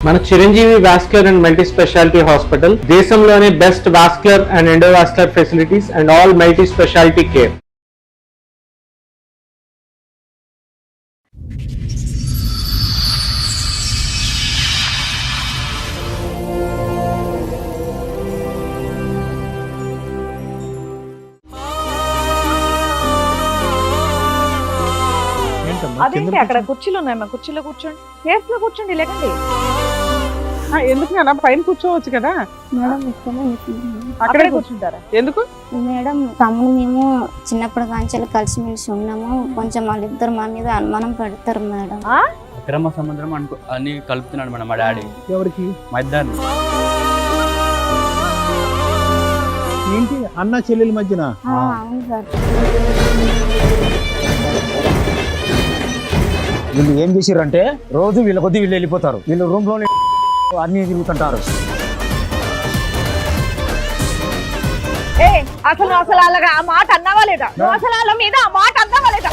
మన Chiranjeevi vascular and multi speciality hospital దేశంలోనే best vascular and endovascular facilities and all multi speciality care. అదేంటి అక్కడ కుర్చీలు ఉన్నాయమ్మా, కుర్చీలో కూర్చోండి, కేఫ్ లో కూర్చోండి, లేకండి. ఎందుకు నాన్న పైన కూర్చోవచ్చు కదా మేడం. అక్కడే కూర్చుంటారా? ఎందుకు మేడం తమ్ముడు మేము చిన్నప్పటి కాంచెలు కలిసిమెలిసి ఉన్నాము, కొంచెం వాళ్ళిద్దరు మా మీద అనుమానం పెడతారు మేడం. అక్రమ సముద్రం అని కలుపుతున్నాడు మేడం మా డాడీ. ఎవరికి? మా ఇద్దరిని. ఏంటి అన్న చెల్లెల మధ్యన? అవును సార్. వీళ్ళు ఏం చేసిరంటే రోజు వీళ్ళ కొద్ది వీళ్ళు వెళ్ళిపోతారు, వీళ్ళు రూమ్ లోనే అన్ని తిరుగుతుంటారు. అసలు అలాగా ఆ మాట అన్నావా లేదా? అసలు వాళ్ళ మీద ఆ మాట అన్నావా లేదా?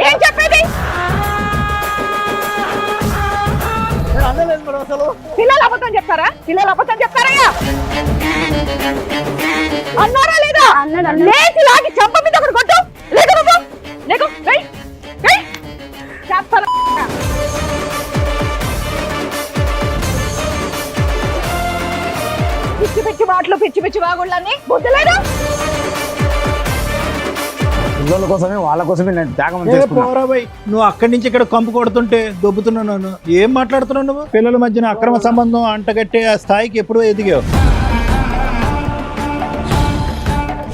ఏం చెప్పేది? పిల్లలు అబద్ధం చెప్తారా? పిల్లలు అబద్ధం చెప్తారయ్యా? అన్నారా లేదా? లేచి లాగి చెంప మీద ఒకటి కొట్టు. లేకు బాబు, లేకు. చేస్తారా? పిచ్చి పిచ్చి మాటలు, పిచ్చి పిచ్చి వాగుళ్ళని బుద్ధి లేదా? పిల్లల కోసమే వాళ్ళ కోసమే నేను త్యాగం చేసుకున్నా. నువ్వు అక్కడి నుంచి ఇక్కడ కంపు కొడుతుంటే దొబ్బుతున్నాను. ఏం మాట్లాడుతున్నావు నువ్వు? పిల్లల మధ్యన అక్రమ సంబంధం అంటగట్టే ఆ స్థాయికి ఎప్పుడు ఎదిగావు?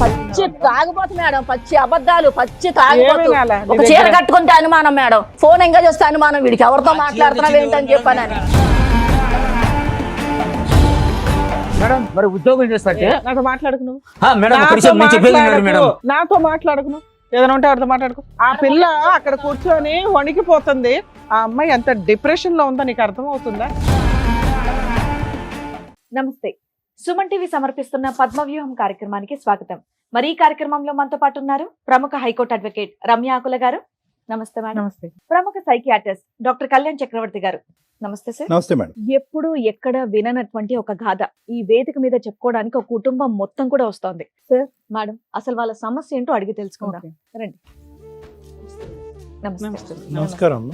పచ్చి తాగిపోతు మేడం, పచ్చి అబద్ధాలు, పచ్చి తాగిపోతు. ఒక చీర కట్టుకుంటే అనుమానం మేడం, ఫోన్ ఎంగేజ్ చేస్తే అనుమానం, వీడికి ఎవరితో మాట్లాడుతున్నావు ఏంటని చెప్పానని. మేడం మరి ఉద్యోగం చేస్తాంటే నాతో మాట్లాడుకు నువ్వు. నాతో మాట్లాడుకు నువ్వు. ఏదైనా ఉంటే ఎవరితో మాట్లాడుకో. ఆ పిల్ల అక్కడ కూర్చొని వణికిపోతుంది. ఆ అమ్మాయి ఎంత డిప్రెషన్ లో ఉందో నీకు అర్థం అవుతుందా? నమస్తే, సుమన్ టీవీ సమర్పిస్తున్న పద్మవ్యూహం కార్యక్రమానికి స్వాగతం. మరి ఈ కార్యక్రమంలో మనతో పాటు ఉన్నారు ప్రముఖ హైకోర్టు అడ్వకేట్ రమ్య ఆకుల గారు. నమస్తే మేడం. నమస్తే. ప్రముఖ సైకియాట్రిస్ట్ డాక్టర్ కళ్యాణ్ చక్రవర్తి గారు. నమస్తే సార్. నమస్తే మేడం. ఎప్పుడు ఎక్కడ విననటువంటి ఒక గాథ ఈ వేదిక మీద చెప్పుకోవడానికి ఒక కుటుంబం మొత్తం కూడా వస్తోంది. సార్, మేడం, అసలు వాళ్ళ సమస్య ఏంటో అడిగి తెలుసుకుందాం. రండి. నమస్తే. నమస్కారం.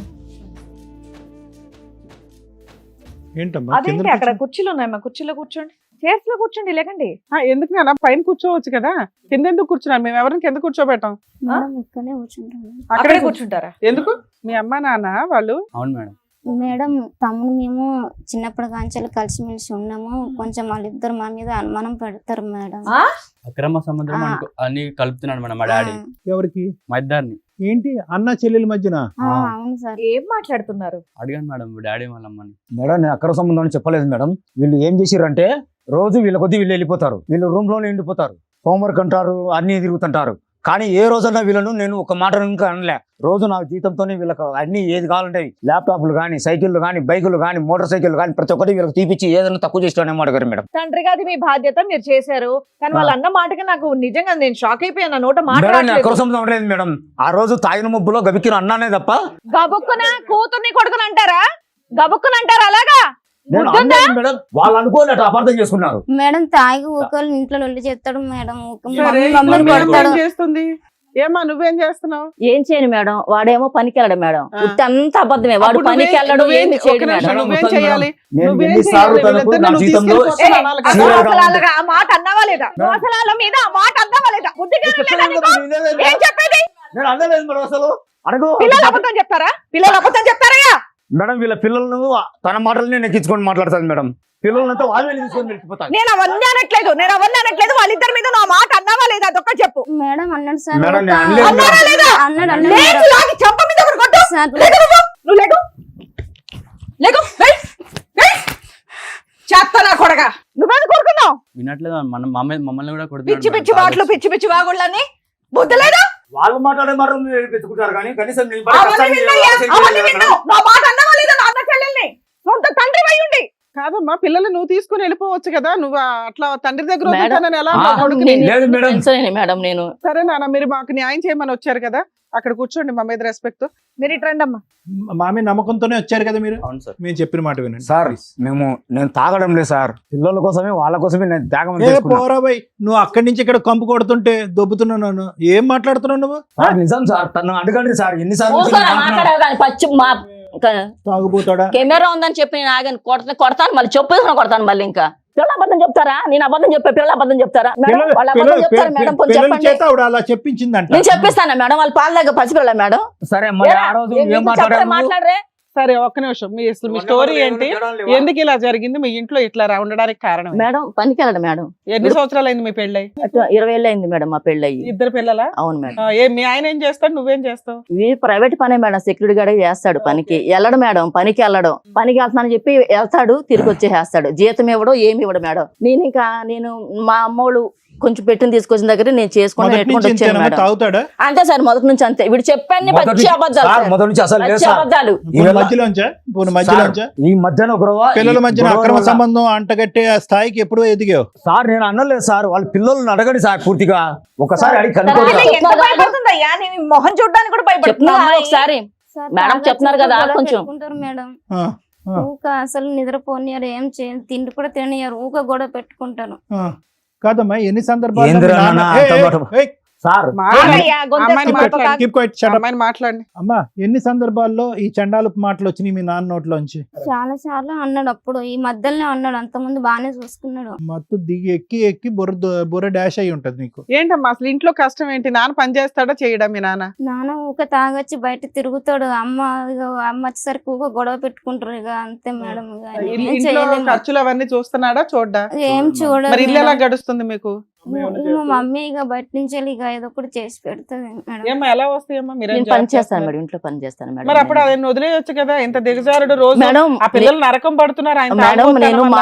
ఏంటమ్మా? అదేంటి అక్కడ కుర్చీలు ఉన్నాయమ్మా, కుర్చీలో కూర్చోండి, కేఫ్ లో కూర్చోండి, లేకండి. ఎందుకు నాన్న పైన కూర్చోవచ్చు కదా, కింద ఎందుకు కూర్చున్నాను? మేము ఎవరిని కింద కూర్చోబెట్టాం, ఇక్కడే కూర్చుంటాము. అక్కడే కూర్చుంటారా? ఎందుకు? మీ అమ్మ నాన్న వాళ్ళు? అవును మేడం. మేడం తమ్ముడు మేము చిన్నప్పటి కాంచెలు కలిసిమెలిసి ఉన్నాము, కొంచెం వాళ్ళిద్దరు మా మీద అనుమానం పెడతారు మేడం. అక్రమ సముద్రం అని కలుపుతున్నాడు మేడం మా డాడీ. ఎవరికి? మా ఇద్దరిని. ఏంటి అన్న చెల్లెల మధ్యన? అవును సార్. ఏం మాట్లాడుతున్నారు? అడిగాను మేడం డాడీ వాళ్ళ అమ్మని. మేడం నేను అక్రమ సంబంధం అని చెప్పలేదు మేడం. వీళ్ళు ఏం చేసిరంటే రోజు వీళ్ళ కొద్ది వీళ్ళు వెళ్ళిపోతారు, వీళ్ళు రూమ్ లోనే ఉండిపోతారు, హోంవర్క్ అంటారు, అన్ని తిరుగుతుంటారు. కానీ ఏ రోజన్నా వీళ్ళను నేను ఒక మాట ఇంకా అనలే. రోజు నా జీతంతోనే వీళ్ళకి అన్ని ఏది కావాలంటే ల్యాప్టాప్లు కానీ, సైకిళ్ళు కానీ, బైకులు కానీ, మోటార్ సైకిల్ కానీ ప్రతి ఒక్కటి వీళ్ళకి తీపిచ్చి ఏదైనా తక్కువ చేస్తానే అడిగారు మేడం. తండ్రిగా అది మీ బాధ్యత, మీరు చేశారు. కానీ వాళ్ళు అన్న మాటకి నాకు నిజంగా నేను షాక్ అయిపోయాను. నోట అక్రమ సంబంధం అనలేదు మేడం. ఆ రోజు తాగిన మబ్బులో గబిక్కిన అన్నానే తప్ప. గబుక్కున కూతుర్ని కొడుకుని అంటారా? గబుక్కున అంటారా? అలాగా మేడం వాళ్ళు అనుకోలేట అపార్థం చేసుకున్నారు. మేడం తాగి ఊకలు ఇంట్లో వెళ్ళి చేస్తాడు మేడం. చేస్తుంది. ఏమా నువ్వేం చేస్తున్నావు? ఏం చేయను మేడం, వాడేమో పనికి వెళ్ళడు మేడం. అంత అబద్ధమే, వాడు పనికి వెళ్ళడు, ఏమి చేయడు మేడం. నువ్వేం చేయాలి? అలాగా ఆ మాట అన్నావా లేదా? అసలు వాళ్ళ మీద ఆ మాట అన్నావా లేదా? ఏం చెప్పేది? పిల్లలు అబద్ధం చెప్తారా? పిల్లలు అబద్ధం చెప్తారయ్యా? మేడం వీళ్ళ పిల్లలను తన మాటలనే నెక్కించుకొని మాట్లాడుతుంది మేడం. పిల్లలంతా వాళ్ళే తీసుకొని వెళ్ళిపోతారు. నేను అవన్నీ అనట్లేదు, వాళ్ళిద్దరి మీద నా మాట అన్నావా లేదా? అదొక్క చెప్పు. మేడం అన్నాడు సార్. చేస్తానా కొడగా? నువ్వేది కొడుకున్నావు? వినట్లేదు మమ్మల్ని కూడా పిచ్చి పిచ్చి మాటలు, పిచ్చి పిచ్చి వాగుళ్ళని బుద్ధి లేదా? వాళ్ళు మాట్లాడే మాట పెట్టుకుంటారు కానీ కనీసం నా మాట అన్నవా లేదా? నా అన్న చెల్లెల్ని సొంత తండ్రి అయి ఉండి కాదమ్మా, పిల్లలు నువ్వు తీసుకుని వెళ్ళిపోవచ్చు కదా, నువ్వు అట్లా తండ్రి దగ్గర మేడం, వదులుతానని ఎలా ఆ, అన్నావు కొడుకుని? లేదు మేడం. మేడం నేను సరే నాన్న, మీరు మాకు న్యాయం చేయమని వచ్చారు కదా, అక్కడ కూర్చోండి మా మీద రెస్పెక్ట్. మీరు ఇటు రండి అమ్మా. మా మీద నమ్మకంతోనే వచ్చారు కదా మీరు. అవును సార్. మేము చెప్పిన మాట వినండి సార్ please. నేను తాగడం లేదు సార్, పిల్లల కోసమే వాళ్ళ కోసమే నేను త్యాగం ఏ చేసుకున్నా. పోరా బై, నువ్వు అక్కడి నుంచి ఇక్కడ కంపు కొడుతుంటే దొబ్బుతున్నాను. ఏం మాట్లాడుతున్నావు నువ్వు? సార్, నిజం సార్, తను అడగండి సార్, ఎన్నిసార్లు ఊరుకోరా, మాట్లాడావు కానీ పచ్చి మా తాగుపోతాడా? కెమెరా ఉందని చెప్పి నేను ఆగాను, కొడతాను మళ్ళీ చెప్పేసిన కొడతాను మళ్ళీ. ఇంకా పిల్లలు అబద్ధం చెప్తారా? నేను అబద్ధం చెప్పా, పిల్లలు అబద్ధం చెప్తారా? మేడం వాళ్ళు అబద్ధం చెప్తారా మేడం? కొంచెం పిల్లల చెప్పండి. చేత ఆవిడ అలా చెప్పించిందంట. నేను చెప్పిస్తానా మేడం? వాళ్ళు పాల దగ్గర పసిపిల్ల మేడం. సరే మరి ఆ రోజు ఏం మాట్లాడారు? మాట్లాడరే. సరే ఒక్క నిమిషం, మీ స్టోరీ ఏంటి, ఎందుకు ఇలా జరిగింది, మీ ఇంట్లో ఇట్లా ఉండడానికి కారణం ఏంటి? మేడం పనికి వెళ్ళడం మేడం. ఎన్ని సంవత్సరాలు అయింది మీ పెళ్ళై? 20 ఏళ్ళు అయింది మేడం మా పెళ్ళయి. ఇద్దరు పిల్లలా? అవును మేడం. మీ ఆయన ఏం చేస్తాడు, నువ్వేం చేస్తావు? ఇది ప్రైవేట్ పనే మేడం, సెక్యూరిటీ గార్డ్ చేస్తాడు పనికి. వెళ్ళడు మేడం, పనికి వెళ్ళడం. పనికి వెళ్తానని చెప్పి వెళ్తాడు, తిరిగి వచ్చేస్తాడు. జీతం ఇవ్వడం, ఏమి ఇవ్వడు మేడం. నేను మా అమ్మోళ్ళు కొంచెం పెట్టిన తీసుకొచ్చిన దగ్గర నేను చేసుకుని మొదటి నుంచి వచ్చాను ఇంతేనా? మేడం. తాగుతాడా? అంతే సార్, మొదటి నుంచి అంతే. వీడు చెప్పాను మొదటి పచ్చి అబద్ధాలు సార్, సార్. మొదటి నుంచి అసలు లేదు పచ్చి సార్. అబద్ధాలు. పోనీ మధ్యలోంచా? పోనీ మధ్యలోంచా? ఈ మధ్యన ఒక రోజు పిల్లల మధ్యన ఈ అక్రమ గొడవ సంబంధం అంటగట్టే ఆ స్థాయికి ఎప్పుడో ఎదిగావు. సార్ నేను అనలేదు సార్, వాళ్ళ పిల్లల్ని అడగండి సార్, పూర్తిగా ఒకసారి అడిగి కనుక్కోండి సార్, సార్. ఎంత భయపడుతుందయ్యా, నీ మొహం చూడడానికి కూడా భయపడుతుందా చెప్తున్నా అమ్మాయి? ఒకసారి. సార్, మేడం తాగొచ్చి చెప్తున్నారు కదా, గొడవ కొంచెం. పెట్టుకుంటారు మేడం. ఆ, ఆ, ఊక అసలు నిద్రపోనియారు, ఏం చేయరు, తిండి కూడా తినయ్యారు, ఊక గొడవ పెట్టుకుంటారు. ఆ. కాదమ్మా, ఎన్ని సందర్భాలు ఏందిరా నాన్న అంత మాట? సార్ ఆగయ్యా, గొంతు అమ్మాయిని వేసుకొని మాట్లాడు. మాట్లాడు. Keep quiet, shut up. అమ్మాయిని మాట్లాడండి. అమ్మా, ఎన్ని సందర్భాల్లో ఈ చండాలపు మాటలు వచ్చినాయి మీ నాన్న నోట్లోంచి? చాలా సార్లు అన్నాడు, అప్పుడు ఈ మధ్యలోనే అన్నాడు, అంతకుముందు బాగానే చూసుకున్నాడు. మత్తు దిగి ఎక్కి బుర్ర డాష్ అయి ఉంటది నీకు. ఏంటమ్మా అసలు ఇంట్లో కష్టం ఏంటి? నాన్న పని చేస్తాడా చేయడా మీ నాన్న? నాన్న ఊక తాగొచ్చి బయట తిరుగుతాడు, అమ్మ వచ్చేసరికి ఊక గొడవ పెట్టుకుంటారు, ఇక అంతే మేడం. ఇక ఏం ఇంట్లో చేయలేము. ఖర్చులు అవన్నీ చూస్తున్నాడా చూడ్డా? ఏం చూడదు మరి ఇల్లు ఎలా మేడం. గడుస్తుంది మీకు? మా మమ్మీ ఇక బయట నుంచి వెళ్ళి ఇక ఏదో ఒకటి చేసి పెడుతుంది మేడం. ఏమ్మా ఎలా వస్తాయమ్మా? మీరేం నేను జాబ్ పని చేస్తాను చేస్తున్నారు? మేడం, ఇంట్లో పని చేస్తాను మేడం. మరి అప్పుడు అదే వదిలేయొచ్చు కదా, ఇంత దిగజారుడు రోజు మేడం ఆ పిల్లలు నరకం పడుతున్నారు ఆయన మేడం తాగుబోతున్న నేను వల్ల.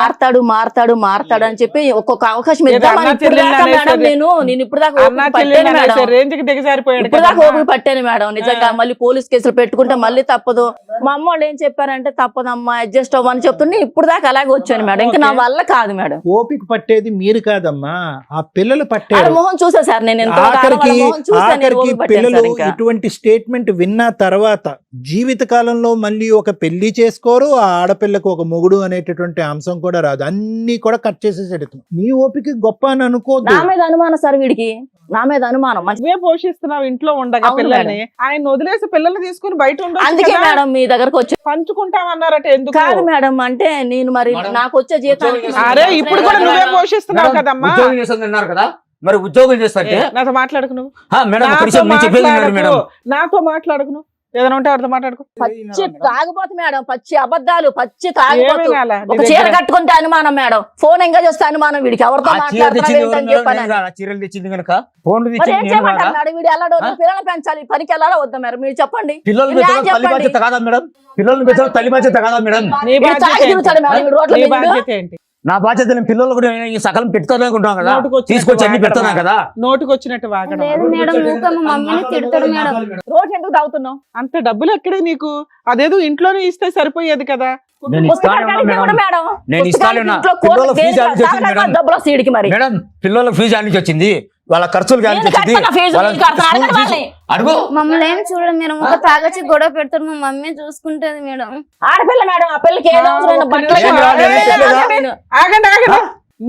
మారతాడు అని చెప్పి ఒక్కొక్క అవకాశం ఏదో ఇద్దామని అన్నా ఇప్పుడు చెల్లెల్ని దాకా మేడం అనేసేది. నేను ఇప్పుడు దాకా అన్నా ఓపిక చెల్లెల్ని పట్టాను అనేసే మేడం. రేంజ్ కి దిగజారిపోయాడు ఇప్పుడు దాకా కదా. ఓపిక పట్టాను మేడం, నిజంగా. మళ్ళీ పోలీస్ కేసులు పెట్టుకుంటే మళ్ళీ తప్పదు. మా అమ్మ వాళ్ళు ఏం చెప్పారంటే తప్పదమ్మా అడ్జస్ట్ అవ్వని చెప్తుంటే ఇప్పుడు దాకా అలాగే వచ్చాను మేడం. ఇంకా నా వల్ల కాదు మేడం. ఓపిక పట్టేది మీరు కాదమ్మా, ఆ పిల్లలు వాళ్ళ పట్టారు. మొహం చూసా సార్, నేను ఎంతో కాలం ఆఖరికి వాళ్ళ మొహం చూసా, నేను ఆఖరికి ఓపిక పట్టాను పిల్లలు సార్ ఇంకా. ఇటువంటి స్టేట్మెంట్ విన్న తర్వాత జీవిత కాలంలో మళ్ళీ ఒక పెళ్లి చేసుకోరు, ఆ ఆడపిల్లకు ఒక మొగుడు అనేటటువంటి అంశం కూడా రాదు. అన్ని కూడా కట్ చేసేసాడు. నీ ఓపిక గొప్ప అని అనుకోద్దు. నా మీద అనుమానం సార్ వీడికి, నా మీద అనుమానం. నువ్వే పోషిస్తున్నావు ఇంట్లో ఉండగా అవును పిల్లల్ని, ఆయన వదిలేసి పిల్లల్ని తీసుకుని బయట ఉండొచ్చు అందుకే కదా. మేడం మీ దగ్గరకు వచ్చి. పంచుకుంటామన్నారట, ఎందుకు? కాదు మేడం, అంటే నేను మరి నాకు వచ్చే జీతానికి అరే ఇప్పుడు కూడా నువ్వే పోషిస్తున్నావు కదమ్మా. ఉద్యోగం చేస్తుంది అన్నారు కదా, మరి ఉద్యోగం చేస్తాంటే నాతో మాట్లాడుకు నువ్వు. మేడం ఒక నాతో నిమిషం నేను చెప్పేది వినండి మేడం. మాట్లాడకు. నాతో మాట్లాడుకు నువ్వు. ఏదైనా ఉంటే వాడితో మాట్లాడుకో. పచ్చి తాగుబోతు మేడం, పచ్చి అబద్ధాలు, పచ్చి తాగుబోతు. ఏమైనా ఒక చీర కట్టుకుంటే అనుమానం మేడం, ఫోన్ ఎంగేజ్ వస్తే అనుమానం. వీడికి ఎవరితో ఆ చీర తెచ్చింది ఎవరు మాట్లాడుతున్నావు మేడం? చెప్పాను. నేను కాదా? చీరలు తెచ్చింది కనుక ఫోన్లు మరి తెచ్చింది ఏం నేను చేయమంటారు కాదా? మేడం? వీడు వెళ్ళాడు, పిల్లల్ని పెంచాలి, పనికి వెళ్ళాలా వద్దా మేడం? మీరు చెప్పండి. పిల్లల్ని మీరు పెంచడం తల్లి చెప్పండి. బాధ్యత కాదా మేడం? పిల్లల్ని పెంచడం తల్లి బాధ్యత కాదా మేడం? నీ వీడు బాధ్యత తాగి ఏంటి? తిరుగుతాడు మేడం, వీడు రోడ్ల నీ మీద వీడు. బాధ్యత ఏంటి? నా బాధ్యత నేను పిల్లలు కూడా ఈ సకలం పెడతానే ఉంటాం కదా, నోటుకొచ్చినట్టు తీసుకొచ్చి అన్ని పెడతానా వాగడం. కదా. నోటుకొచ్చినట్టు వాగడం. లేదు మేడం, ఊక మా మమ్మీని తిడతాడు మేడం. రోజు ఎందుకు తాగుతున్నావు? అంత డబ్బులు ఎక్కడే నీకు? అదేదో ఇంట్లోనే ఇస్తే సరిపోయేది కదా. నేను పుస్తకాలు ఇస్తాను కడిగి మేడం. ఇవ్వడు మేడం. నేను పుస్తకాలు ఇస్తాను ఇంట్లో పిల్లల కోర్టు ఫీజు కేసు ఆడికి వచ్చింది తాగడానికి మేడం. డబ్బులు వస్తాయి వీడికి మరి. మేడం పిల్లల ఫీజు ఆడికి వచ్చింది, వాళ్ళ ఖర్చులు నేను వచ్చింది, కడతాను ఫీజు, వాళ్ళ నేను కడతాను, స్కూల్ అడగండి ఫీజు. వాళ్ళని. అడుగు మమ్మల్ని ఏం చూడదు మేడం, ఊక తాగొచ్చి గొడవ పెడతాడు, మా మమ్మీ చూసుకుంటది మేడం. ఆడపిల్ల మేడం, ఆ పిల్లకి ఏదో అవసరమైన బట్టలు ఒక్క కావాలి. నిమిషం. నేను ఆగండి ఆగండి.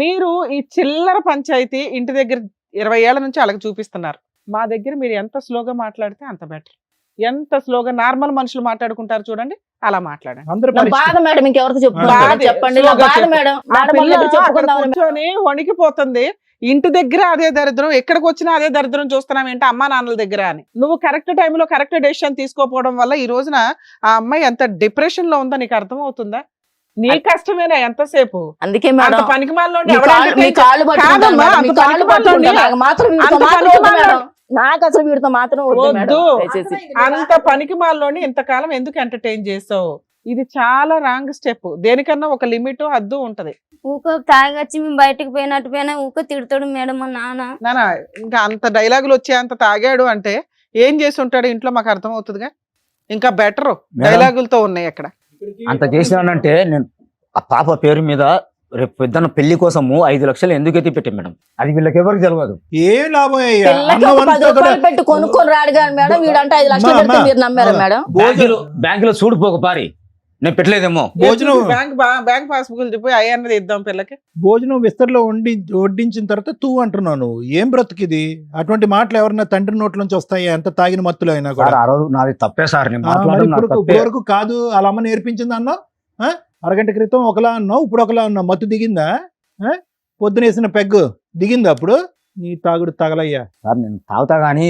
మీరు ఈ చిల్లర పంచాయతీ ఇంటి దగ్గర 20 ఏళ్ల నుంచి అలాగ చూపిస్తున్నారు. మా దగ్గర మీరు ఎంత స్లోగా మాట్లాడితే అంత బెటర్. ఎంత స్లోగా నార్మల్ మనుషులు మాట్లాడుకుంటారు చూడండి, అలా మాట్లాడండి. అందరూ నా బాధ మేడం, ఇంకెవరితో చెప్పుకుంటాను బాధే, చెప్పండి. నా స్లోగా బాధ చెప్పు. మేడం, ఆ మేడం పిల్ల దగ్గర అక్కడ చెప్పుకుందామని. కూర్చొని వణికిపోతుంది. ఇంటి దగ్గర అదే దరిద్రం, ఎక్కడికి వచ్చినా అదే దరిద్రం చూస్తున్నాం ఏంటి అమ్మా నాన్నల దగ్గర అని. నువ్వు కరెక్ట్ టైంలో కరెక్ట్ డెసిషన్ తీసుకోకపోవడం వల్ల ఈ రోజున ఆ అమ్మాయి ఎంత డిప్రెషన్ లో ఉందో నీకు అర్థం అవుతుందా? నీ కష్టమేనా ఎంతసేపు? అందుకే అంత మేడం పనికి మాలినోడిని మీ ఎవడు కాళ్ళు entertain పట్టుకుంటాను కాదమ్మా, మేడం, అంత మీ కాళ్ళు పనికి మాలినోడిని పట్టుకుంటాను. నాకు మాత్రం వీడితో అంత మాత్రం పనికి వద్దు మేడం. మాలినోడిని. నాకు అసలు వీడితో మాత్రం వద్దు మేడం, వద్దు. దయచేసి. అంత పనికి మాలినోడిని ఇంతకాలం ఎందుకు ఎంటర్టైన్ చేసావు? ఇది చాలా రాంగ్ స్టెప్. దేనికన్నా ఒక లిమిట్ హద్దు ఉంటది. ఊక తాగొచ్చి మేము బయటకు పోయినా ఊక తిడతాడు మేడం మా నాన్న. నానా ఇంకా అంత డైలాగులు వచ్చే అంత తాగాడు అంటే ఏం చేసి ఉంటాడు ఇంట్లో మాకు అర్థం అవుతుందిగా. ఇంకా బెటర్ డైలాగులతో ఉన్నాయి అక్కడ. అంత చేసినానంటే నేను ఆ పాప పేరు మీద రేపు పెద్దన్న పెళ్లి కోసము 5 లక్షలు ఎందుకు ఎత్తి పెట్టాం మేడం, అది వీళ్ళకి ఎవరికి తెలియదు. ఏం లాభం అయ్యా? పిల్లకి ఒక 10 రూపాయలు పెట్టి కొనుక్కొని రాడు కానీ మేడం, వీడంటే 5 లక్షలు పెడితే మీరు నమ్మారా మేడం? బ్యాంకులో చూడిపోక పారి, నేను పెట్టలేదేమో. భోజనం బ్యాంక్ పాస్బుక్ చెప్పి అయ్యన్నది ఇద్దాం పిల్లకి. భోజనం విస్తరలో వడ్డించిన తర్వాత తూ అంటున్నావు నువ్వు. ఏం బ్రతుకిది? అటువంటి మాటలు ఎవరన్నా తండ్రి నోట్ల నుంచి వస్తాయి, ఎంత తాగిన మత్తులు అయినా కూడా. సార్, ఆ రోజు నాది తప్పే సార్, నేను మరి మాట్లాడడం నాది ఇప్పుడు తప్పే. వరకు కాదు వాళ్ళ అమ్మ నేర్పించింది అన్నావు. అరగంట క్రితం ఒకలా అన్నావు, ఇప్పుడు ఒకలా అన్నావు. మత్తు దిగిందా? పొద్దునేసిన పెగ్గు దిగిందా? అప్పుడు నీ తాగుడు తగలయ్యా. సార్ నేను తాగుతా గానీ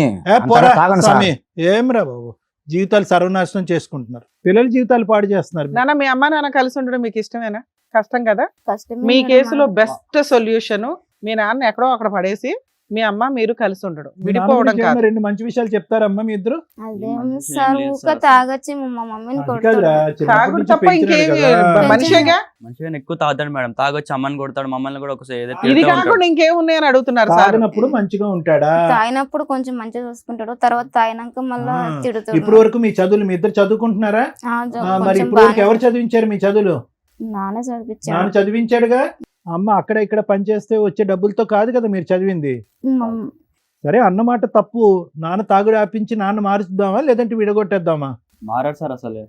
పోరా తాగను సార్. స్వామి. ఏమిరా బాబు, జీవితాలు సర్వనాశనం చేసుకుంటున్నారు, పిల్లల జీవితాలు పాడు చేస్తున్నారు. నాన్న మీ అమ్మ నాన్న కలిసి ఉండడం మీకు ఇష్టమేనా? కష్టం కదా. కష్టమే మీ మేడం, కేసులో మాకు. బెస్ట్ సొల్యూషన్ మీ నాన్న ఎక్కడో అక్కడ పడేసి మీ అమ్మ మీరు కలిసి ఉండడం, మీ నాన్న విడిపోవడం గురించి కాదు. ఏమన్నా 2 మంచి విషయాలు చెప్తారమ్మా మీ ఇద్దరు? అదేం మంచి సార్ లేదు ఊక సార్. తాగొచ్చి మా మమ్మీని అది కాదురా, కొడతాడు. చిన్నప్పటి తాగుడు నుంచి తప్ప పెంచినాడు ఇంకేమి కదా. మనిషేగా. మంచిగా ఎక్కువ తాగుతాడు మేడం, తాగొచ్చి అమ్మని కొడతాడు, మమ్మల్ని కూడా ఒకసారి ఏదో ఇది తిడుతూ ఉంటాడు. కాకుండా ఇంకేమున్నాయని అడుగుతున్నారు సార్. తాగినప్పుడు మంచిగా ఉంటాడా? తాగినప్పుడు కొంచెం మంచిగా చూసుకుంటాడు, తర్వాత తాగినాక మళ్ళా ఆ, తిడుతాడు. ఇప్పుడు వరకు మీ చదువులు మీ ఇద్దరు చదువుకుంటున్నారా? మరి కొంచెం ఇప్పుడు వరకు బాగానే ఎవరు చదివించారు మీ చదువులు? నాన్న చదివించాడు. నాన్న చదివించాడుగా. అమ్మ అక్కడ ఇక్కడ పనిచేస్తే వచ్చే డబ్బులతో కాదు కదా మీరు చదివింది. మమ్- సరే అన్నమాట తప్పు. నాన్న తాగుడు ఆపించి నాన్న మారుద్దామా లేదంటే విడగొట్టేద్దామా? మారాడు సార్, అసలు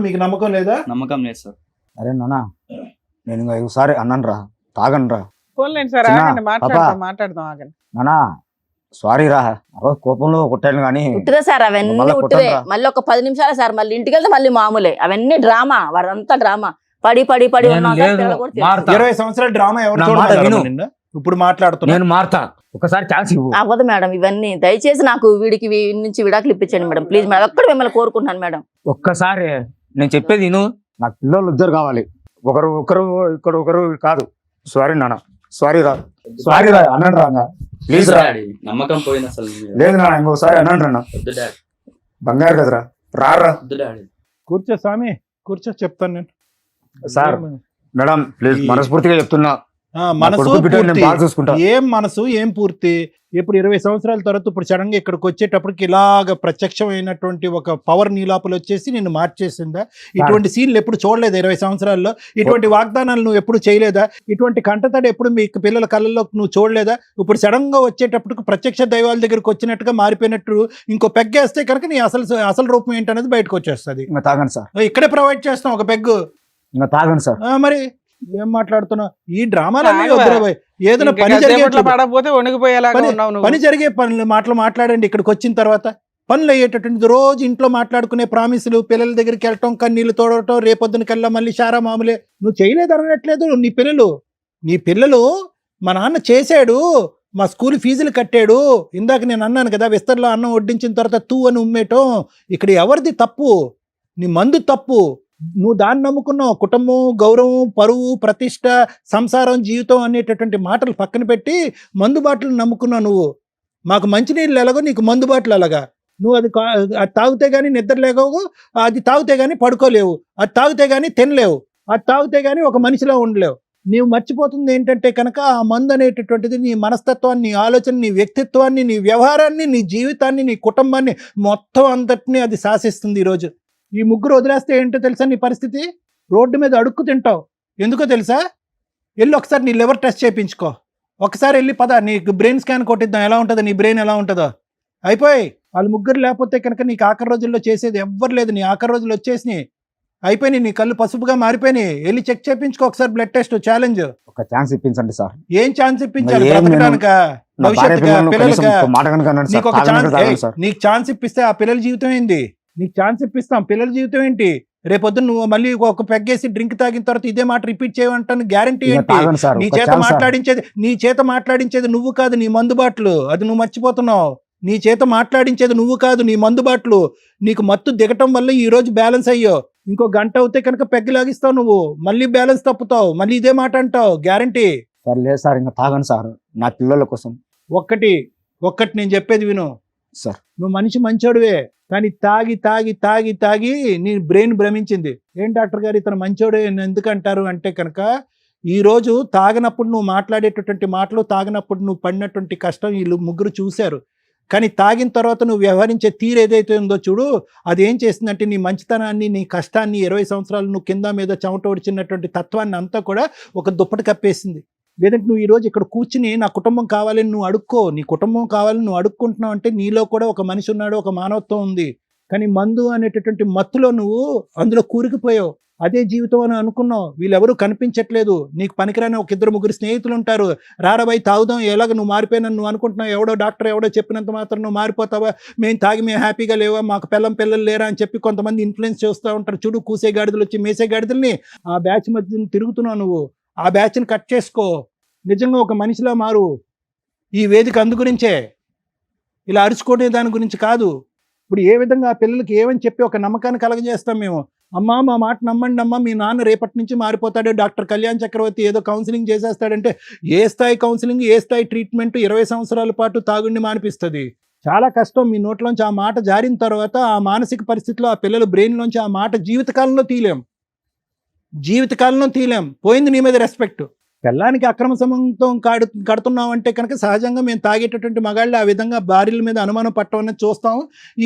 మీకు నమ్మకం లేదా? నమ్మకం లేదు సార్. అరే నాన్న, నేను ఇంకా ఒకసారి అన్నాను రా, తాగను రా పోన్లేండి సార్, చిన్న ఆగండి, మాట్లాడదాం ఆగండి. నానా, సారీ రా, ఆ రోజు కోపంలో కొట్టాను కానీ ఉట్టిదే సార్, అవన్నీ మళ్ళా ఉట్టిదే. కొట్టండ్రా. మళ్ళీ ఒక 10 నిమిషాలే సార్, మళ్ళీ ఇంటికి వెళ్తే మళ్ళీ మామూలే. అవన్నీ డ్రామా, వాడంతా డ్రామా. పడి నేను ఉన్నాం సార్, లేదు, పిల్లలు కూడా తెలుసు. మారుతా. 20 సంవత్సరాల డ్రామా ఎవరు నా మాట చూడమన్నారమ్మా విను. నిన్ను? ఇప్పుడు మాట్లాడుతున్నా. నేను మారుతా, ఒకసారి ఛాన్స్ ఇవ్వు. అవ్వదు మేడం ఇవన్నీ. దయచేసి నాకు వీడికి నుంచి విడాకులు ఇప్పించండి మేడం, ప్లీజ్ మేడం. ఒక్కడ మిమ్మల్ని కోరుకుంటున్నాను మేడం. ఒక్కసారి నేను చెప్పేది విను. నాకు పిల్లలు 2 కావాలి, ఒకరు ఇక్కడ ఒకరు కాదు. సారీ నాన్న, సారీ రా, సారీ రా అన్నాను రా, ప్లీజ్ రా. డాడీ, నమ్మకం పోయింది అసలు నీ మీద. లేదు నాన్న, ఇంకోసారి అన్నాను రా, వద్దు డాడీ, బంగారు కదరా, రారా. వద్దు డాడీ. కూర్చో స్వామి, కూర్చో, చెప్తాను నేను. సార్ మేడం ప్లీజ్, మనస్ఫూర్తిగా చెప్తున్నా, మనసు కొడుకు బిడ్డని నేను పూర్తి. బాగా చూసుకుంటా. ఏం మనసు ఏం పూర్తి? ఇప్పుడు 20 సంవత్సరాల తర్వాత ఇప్పుడు సడన్ గా ఇక్కడికి వచ్చేటప్పటికి ఇలాగ ప్రత్యక్షమైనటువంటి ఒక పవర్ నీలాపలు వచ్చేసి నిన్ను మార్చేసిందా? ఇటువంటి సీన్లు ఎప్పుడు చూడలేదు 20 సంవత్సరాల్లో. ఇటువంటి వాగ్దానాలు నువ్వు ఎప్పుడు చేయలేదా? ఇటువంటి కంటతడి ఎప్పుడు మీ పిల్లల కళ్ళల్లో నువ్వు చూడలేదా? ఇప్పుడు సడన్ గా వచ్చేటప్పటికి ప్రత్యక్ష దైవాల దగ్గరికి వచ్చినట్టుగా మారిపోయినట్టు ఇంకో పెగ్గేస్తే కనుక నీ అసలు రూపం ఏంటనేది బయటకు వచ్చేస్తుంది. ఇంకా తాగండి సార్, ఇక్కడే ప్రొవైడ్ చేస్తాం ఒక పెగ్గు. ఇంకా తాగండి సార్. మరి ఏం మాట్లాడుతున్నావు? ఈ డ్రామాలన్నీ తాగవా? వద్దురా భయ్. ఏదైనా ఇంకా పని కాసేపట్లో జరిగే పడకపోతే వణిగిపోయేలాగా పని- ఉన్నావు నువ్వు. పని జరిగే పనులు మాట్లాడండి. ఇక్కడికి వచ్చిన తర్వాత పనులు అయ్యేటటువంటి రోజు ఇంట్లో మాట్లాడుకునే ప్రామిసులు, పిల్లల దగ్గరికి వెళ్ళటం, కన్నీళ్లు తోడటం, రేపొద్దునకల్లా మళ్ళీ షారా మామూలే. నువ్వు చేయలేదు అనట్లేదు. నీ పిల్లలు మా నాన్న చేశాడు, మా స్కూల్ ఫీజులు కట్టాడు. ఇందాక నేను అన్నాను కదా, విస్తర్లో అన్నం వడ్డించిన తర్వాత తూ అని ఉమ్మేయటం. ఇక్కడ ఎవరిది తప్పు? నీ మందు తప్పు. నువ్వు దాన్ని నమ్ముకున్నావు. కుటుంబం, గౌరవం, పరువు, ప్రతిష్ట, సంసారం, జీవితం అనేటటువంటి మాటలు పక్కన పెట్టి మందు బాటలు నమ్ముకున్నావు నువ్వు. మాకు మంచినీళ్ళు ఎలాగో నీకు మందు బాటలు అలాగా. నువ్వు అది తాగితే కానీ నిద్ర లేవు, అది తాగితే కానీ పడుకోలేవు, అది తాగితే కానీ తినలేవు, అది తాగితే కానీ ఒక మనిషిలో ఉండలేవు. నీవు మర్చిపోతుంది ఏంటంటే కనుక ఆ మందు అనేటటువంటిది నీ మనస్తత్వాన్ని, నీ ఆలోచన, నీ వ్యక్తిత్వాన్ని, నీ వ్యవహారాన్ని, నీ జీవితాన్ని, నీ కుటుంబాన్ని మొత్తం అంతటినీ అది శాసిస్తుంది. ఈరోజు ఈ ముగ్గురు వదిలేస్తే ఏంటో తెలుసా నీ పరిస్థితి? రోడ్డు మీద అడుక్కు తింటావు. ఎందుకో తెలుసా? వెళ్ళి ఒకసారి నీ లివర్ టెస్ట్ చేయించుకో. ఒకసారి వెళ్ళి పద, నీకు బ్రెయిన్ స్కాన్ కొట్టిద్దాం, ఎలా ఉంటుందో నీ బ్రెయిన్ ఎలా ఉంటుందో. అయిపోయి వాళ్ళు ముగ్గురు లేకపోతే కనుక నీకు ఆఖరి రోజుల్లో చేసేది ఎవ్వరు లేదు. నీ ఆఖరి రోజులు వచ్చేసినాయి, అయిపోయినాయి, నీ కళ్ళు పసుపుగా మారిపోయినాయి. వెళ్ళి చెక్ చేయించుకో ఒకసారి, బ్లడ్ టెస్ట్ ఛాలెంజ్. ఒక ఛాన్స్ ఇప్పించండి సార్. ఏం ఛాన్స్ ఇప్పించాలి? ఏం బ్రతకడానిక, నా భార్య భవిష్యత్తుగా, పిల్లలను కనీసం పిల్లలుగా? ఒక మాట కనుక అనండి సార్, నీకు ఒక తాగను ఛాన్స్, తాగను సార్. నీకు ఛాన్స్ ఇప్పిస్తే ఆ పిల్లల జీవితం ఏంది? నీకు ఛాన్స్ ఇప్పిస్తాం, పిల్లల జీవితం ఏంటి? రేపొద్దు నువ్వు మళ్ళీ ఒక పెగ్గేసి డ్రింక్ తాగిన తర్వాత ఇదే మాట రిపీట్ చేయమంటాను గ్యారంటీ ఇంకా ఏంటి? తాగను సార్, నీ ఒక చేత ఛాన్స్ సార్. మాట్లాడించేది నువ్వు కాదు, నీ మందు బాటలు. అది నువ్వు మర్చిపోతున్నావు. నీ చేత మాట్లాడించేది నువ్వు కాదు, నీ మందు బాటలు. నీకు మత్తు దిగటం వల్ల ఈ రోజు బ్యాలెన్స్ అయ్యో. ఇంకో గంట అవుతే కనుక పెగ్గు లాగిస్తావు నువ్వు, మళ్ళీ బ్యాలెన్స్ తప్పుతావు, మళ్ళీ ఇదే మాట అంటావు గ్యారంటీ. సార్ లేదు సార్, ఇంకా తాగను సార్, నా పిల్లల కోసం. ఒక్కటి నేను చెప్పేది విను సార్. నువ్వు మనిషి మంచోడువే, కానీ తాగి తాగి తాగి తాగి నీ బ్రెయిన్ భ్రమించింది. ఏం డాక్టర్ గారు ఇతను మంచోడే ఎందుకంటారు అంటే కనుక, ఈరోజు తాగినప్పుడు నువ్వు మాట్లాడేటటువంటి మాటలు, తాగినప్పుడు నువ్వు పడినటువంటి కష్టం వీళ్ళు ముగ్గురు చూశారు. కానీ తాగిన తర్వాత నువ్వు వ్యవహరించే తీరు ఏదైతే ఉందో చూడు, అది ఏం చేస్తుందంటే నీ మంచితనాన్ని, నీ కష్టాన్ని, 20 సంవత్సరాలు నువ్వు కింద మీద చెమట ఒడిచినటువంటి తత్వాన్ని అంతా కూడా ఒక దుప్పటి కప్పేసింది. లేదంటే నువ్వు ఈరోజు ఇక్కడ కూర్చుని నా కుటుంబం కావాలని నువ్వు అడుక్కో, నీ కుటుంబం కావాలని నువ్వు అడుక్కుంటున్నావు అంటే నీలో కూడా ఒక మనిషి ఉన్నాడు, ఒక మానవత్వం ఉంది. కానీ మందు అనేటటువంటి మత్తులో నువ్వు అందులో కూరుకుపోయావు. అదే జీవితం అని అనుకున్నావు. వీళ్ళెవరూ కనిపించట్లేదు. నీకు పనికిరాని ఒక 2-3 స్నేహితులు ఉంటారు. రారాబాయి తాగుదాం, ఎలాగ నువ్వు మారిపోయినా నువ్వు అనుకుంటున్నావు. ఎవడో డాక్టర్ ఎవడో చెప్పినంత మాత్రం నువ్వు మారిపోతావా, మేము తాగి మేము హ్యాపీగా లేవా, మాకు పిల్లలు లేరా అని చెప్పి కొంతమంది ఇన్ఫ్లుయెన్స్ చేస్తూ ఉంటారు. చూడు, కూసే గాడిదలు వచ్చి మేసే గాడిదల్ని, ఆ బ్యాచ్ మధ్య తిరుగుతున్నావు నువ్వు. ఆ బ్యాచ్ని కట్ చేసుకో, నిజంగా ఒక మనిషిలా మారు. ఈ వేదిక అందు గురించే, ఇలా అరుచుకునే దాని గురించి కాదు. ఇప్పుడు ఏ విధంగా ఆ పిల్లలకి ఏమని చెప్పి ఒక నమ్మకాన్ని కలగజేస్తాం మేము. అమ్మా మా మాట నమ్మండి అమ్మా, మీ నాన్న రేపటి నుంచి మారిపోతాడు, డాక్టర్ కళ్యాణ్ చక్రవర్తి ఏదో కౌన్సిలింగ్ చేసేస్తాడంటే ఏ స్థాయి కౌన్సిలింగ్, ఏ స్థాయి ట్రీట్మెంట్ 20 సంవత్సరాల పాటు తాగుండి మానిపిస్తుంది. చాలా కష్టం. మీ నోట్లోంచి ఆ మాట జారిన తర్వాత ఆ మానసిక పరిస్థితిలో ఆ పిల్లల బ్రెయిన్లోంచి ఆ మాట జీవితకాలంలో తీలేం. పోయింది నీ మీద రెస్పెక్ట్. పిల్లానికి అక్రమ సంబంధం కడుతున్నాం అంటే కనుక సహజంగా మేము తాగేటటువంటి మగాళ్ళు ఆ విధంగా భార్యల మీద అనుమానం పట్టడం అనేది చూస్తాం.